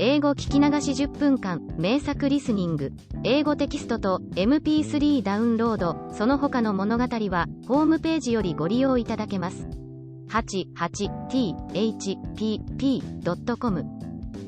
英語聞き流し10分間、名作リスニング、英語テキストと MP3 ダウンロード、その他の物語は、ホームページよりご利用いただけます。88thpp.com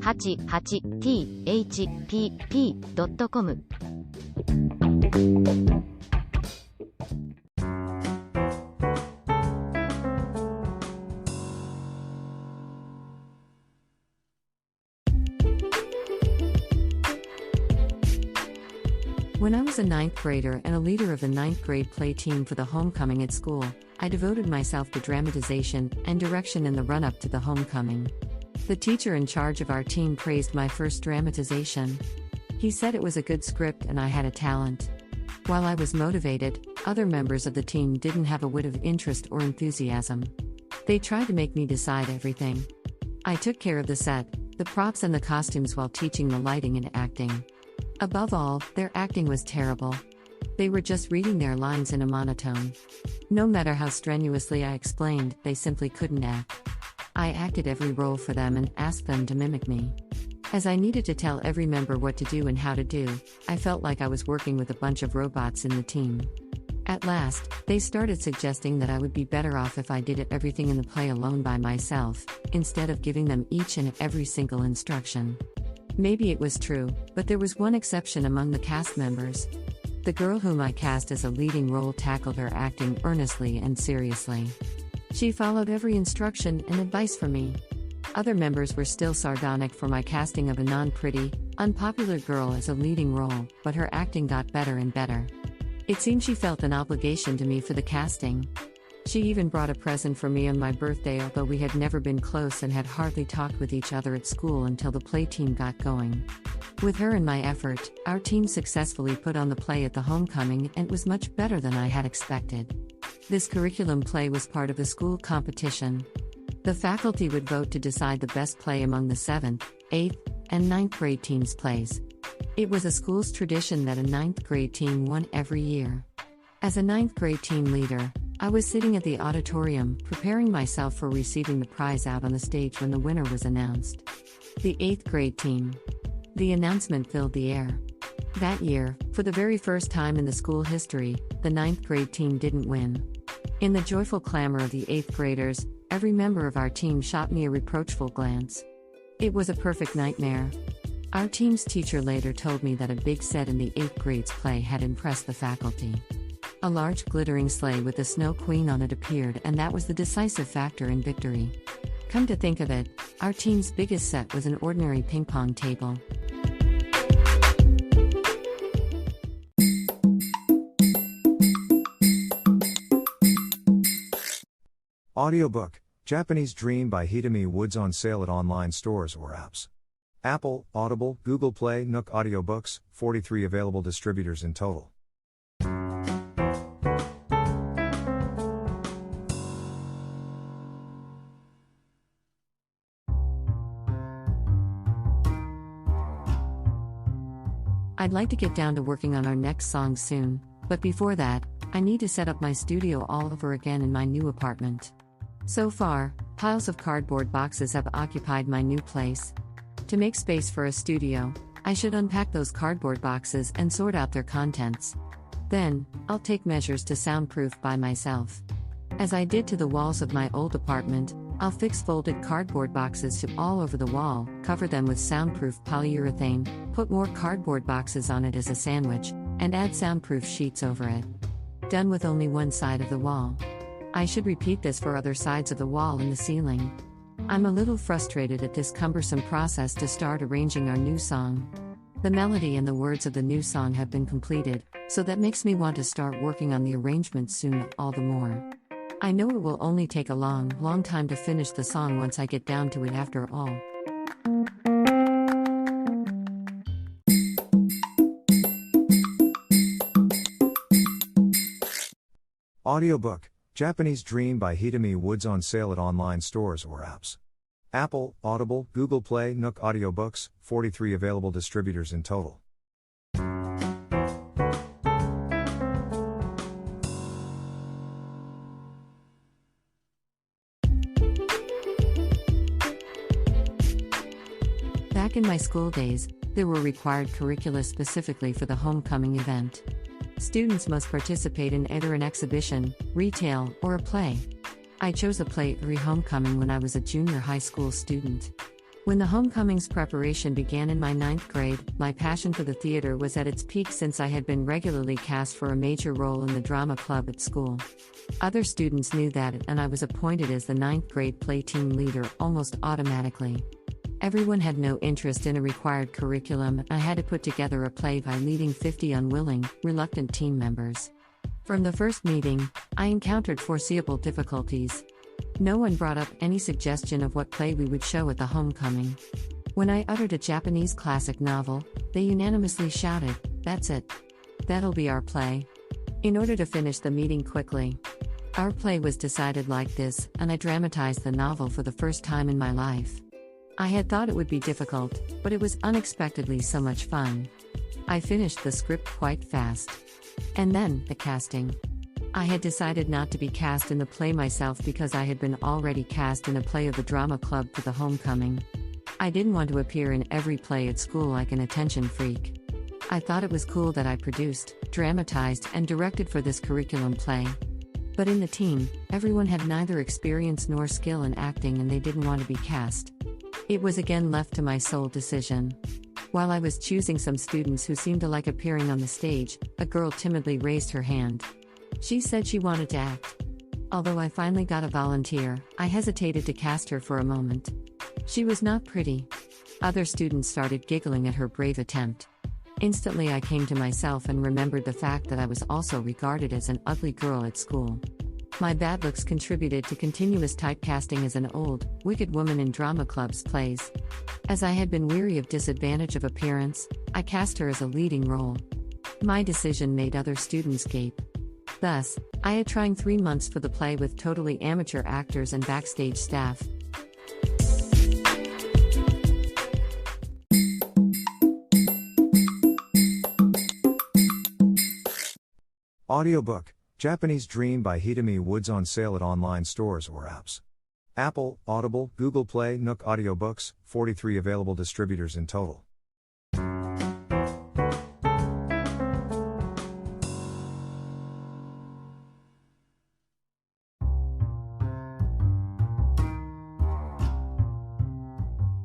88thpp.com When I was a ninth grader and a leader of the ninth grade play team for the homecoming at school, I devoted myself to dramatization and direction in the run-up to the homecoming. The teacher in charge of our team praised my first dramatization. He said it was a good script and I had a talent. While I was motivated, other members of the team didn't have a whit of interest or enthusiasm. They tried to make me decide everything. I took care of the set, the props and the costumes while teaching the lighting and acting. Above all, their acting was terrible. They were just reading their lines in a monotone. No matter how strenuously I explained, they simply couldn't act. I acted every role for them and asked them to mimic me. As I needed to tell every member what to do and how to do, I felt like I was working with a bunch of robots in the team. At last, they started suggesting that I would be better off if I did everything in the play alone by myself, instead of giving them each and every single instruction. Maybe it was true, but there was one exception among the cast members. The girl whom I cast as a leading role tackled her acting earnestly and seriously. She followed every instruction and advice from me. Other members were still sardonic for my casting of a non-pretty, unpopular girl as a leading role, but her acting got better and better. It seemed she felt an obligation to me for the casting. She even brought a present for me on my birthday, although we had never been close and had hardly talked with each other at school until the play team got going. With her and my effort, our team successfully put on the play at the homecoming, and it was much better than I had expected. This curriculum play was part of a school competition. The faculty would vote to decide the best play among the 7th, 8th, and 9th grade teams' plays. It was a school's tradition that a 9th grade team won every year. As a 9th grade team leader, I was sitting at the auditorium, preparing myself for receiving the prize out on the stage when the winner was announced. The 8th grade team. The announcement filled the air. That year, for the very first time in the school history, the 9th grade team didn't win. In the joyful clamor of the 8th graders, every member of our team shot me a reproachful glance. It was a perfect nightmare. Our team's teacher later told me that a big set in the 8th grade's play had impressed the faculty. A large glittering sleigh with the Snow Queen on it appeared, and that was the decisive factor in victory. Come to think of it, our team's biggest set was an ordinary ping pong table. Audiobook, Japanese Dream by Hidemi Woods on sale at online stores or apps. Apple, Audible, Google Play, Nook Audiobooks, 43 available distributors in total. I'd like to get down to working on our next song soon, but before that, I need to set up my studio all over again in my new apartment. So far, piles of cardboard boxes have occupied my new place. To make space for a studio, I should unpack those cardboard boxes and sort out their contents. Then, I'll take measures to soundproof by myself. As I did to the walls of my old apartment, I'll fix folded cardboard boxes to all over the wall, cover them with soundproof polyurethane, put more cardboard boxes on it as a sandwich, and add soundproof sheets over it. Done with only one side of the wall. I should repeat this for other sides of the wall and the ceiling. I'm a little frustrated at this cumbersome process to start arranging our new song. The melody and the words of the new song have been completed, so that makes me want to start working on the arrangement soon all the more. I know it will only take a long time to finish the song once I get down to it after all. Audiobook, Japanese Dream by Hidemi Woods on sale at online stores or apps. Apple, Audible, Google Play, Nook Audiobooks, 43 available distributors in total. Back in my school days, there were required curricula specifically for the homecoming event. Students must participate in either an exhibition, retail, or a play. I chose a play every homecoming when I was a junior high school student. When the homecoming's preparation began in my 9th grade, my passion for the theater was at its peak since I had been regularly cast for a major role in the drama club at school. Other students knew that, and I was appointed as the 9th grade play team leader almost automatically. Everyone had no interest in a required curriculum, and I had to put together a play by leading 50 unwilling, reluctant team members. From the first meeting, I encountered foreseeable difficulties. No one brought up any suggestion of what play we would show at the homecoming. When I uttered a Japanese classic novel, they unanimously shouted, "That's it. That'll be our play." In order to finish the meeting quickly, our play was decided like this, and I dramatized the novel for the first time in my life. I had thought it would be difficult, but it was unexpectedly so much fun. I finished the script quite fast. And then, the casting. I had decided not to be cast in the play myself because I had been already cast in a play of the drama club for the homecoming. I didn't want to appear in every play at school like an attention freak. I thought it was cool that I produced, dramatized, and directed for this curriculum play. But in the team, everyone had neither experience nor skill in acting and they didn't want to be cast. It was again left to my sole decision. While I was choosing some students who seemed to like appearing on the stage, a girl timidly raised her hand. She said she wanted to act. Although I finally got a volunteer, I hesitated to cast her for a moment. She was not pretty. Other students started giggling at her brave attempt. Instantly I came to myself and remembered the fact that I was also regarded as an ugly girl at school. My bad looks contributed to continuous typecasting as an old, wicked woman in drama club's plays. As I had been weary of disadvantage of appearance, I cast her as a leading role. My decision made other students gape. Thus, I had trying 3 months for the play with totally amateur actors and backstage staff. Audiobook, Japanese Dream by Hidemi Woods on sale at online stores or apps. Apple, Audible, Google Play, Nook Audiobooks, 43 available distributors in total.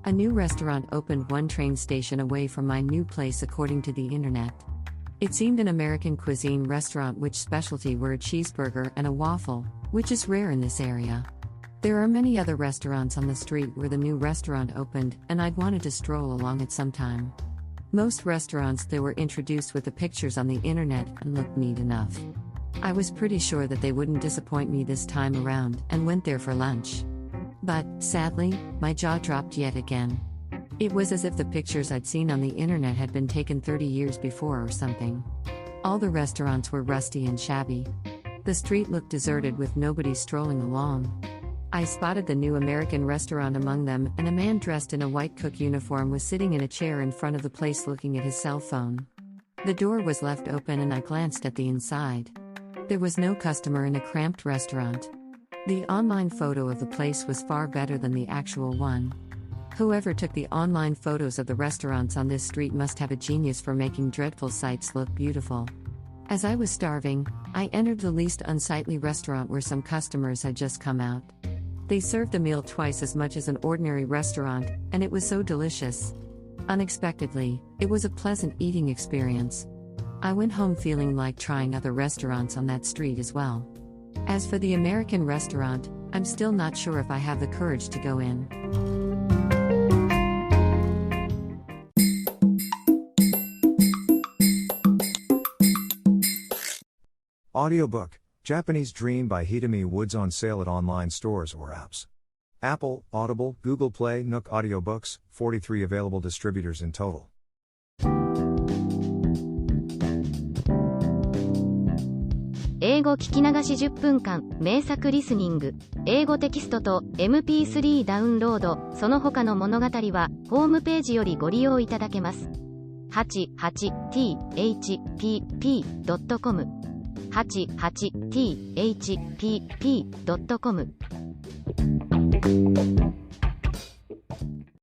A new restaurant opened one train station away from my new place according to the internet. It seemed an American cuisine restaurant which specialty were a cheeseburger and a waffle, which is rare in this area. There are many other restaurants on the street where the new restaurant opened, and I'd wanted to stroll along it sometime. Most restaurants they were introduced with the pictures on the internet and looked neat enough. I was pretty sure that they wouldn't disappoint me this time around and went there for lunch. But, sadly, my jaw dropped yet again. It was as if the pictures I'd seen on the internet had been taken 30 years before or something. All the restaurants were rusty and shabby. The street looked deserted with nobody strolling along. I spotted the new American restaurant among them, and a man dressed in a white cook uniform was sitting in a chair in front of the place looking at his cell phone. The door was left open and I glanced at the inside. There was no customer in a cramped restaurant. The online photo of the place was far better than the actual one. Whoever took the online photos of the restaurants on this street must have a genius for making dreadful sights look beautiful. As I was starving, I entered the least unsightly restaurant where some customers had just come out. They served the meal twice as much as an ordinary restaurant, and it was so delicious. Unexpectedly, it was a pleasant eating experience. I went home feeling like trying other restaurants on that street as well. As for the American restaurant, I'm still not sure if I have the courage to go in. Audiobook, Japanese Dream by Hidemi Woods on sale at online stores or apps. Apple, Audible, Google Play, Nook Audiobooks, 43 available distributors in total. 英語聞き流し10分間、名作リスニング、英語テキストと MP3 ダウンロード、その他の物語は、ホームページよりご利用いただけます。88thpp.com 88thpp.com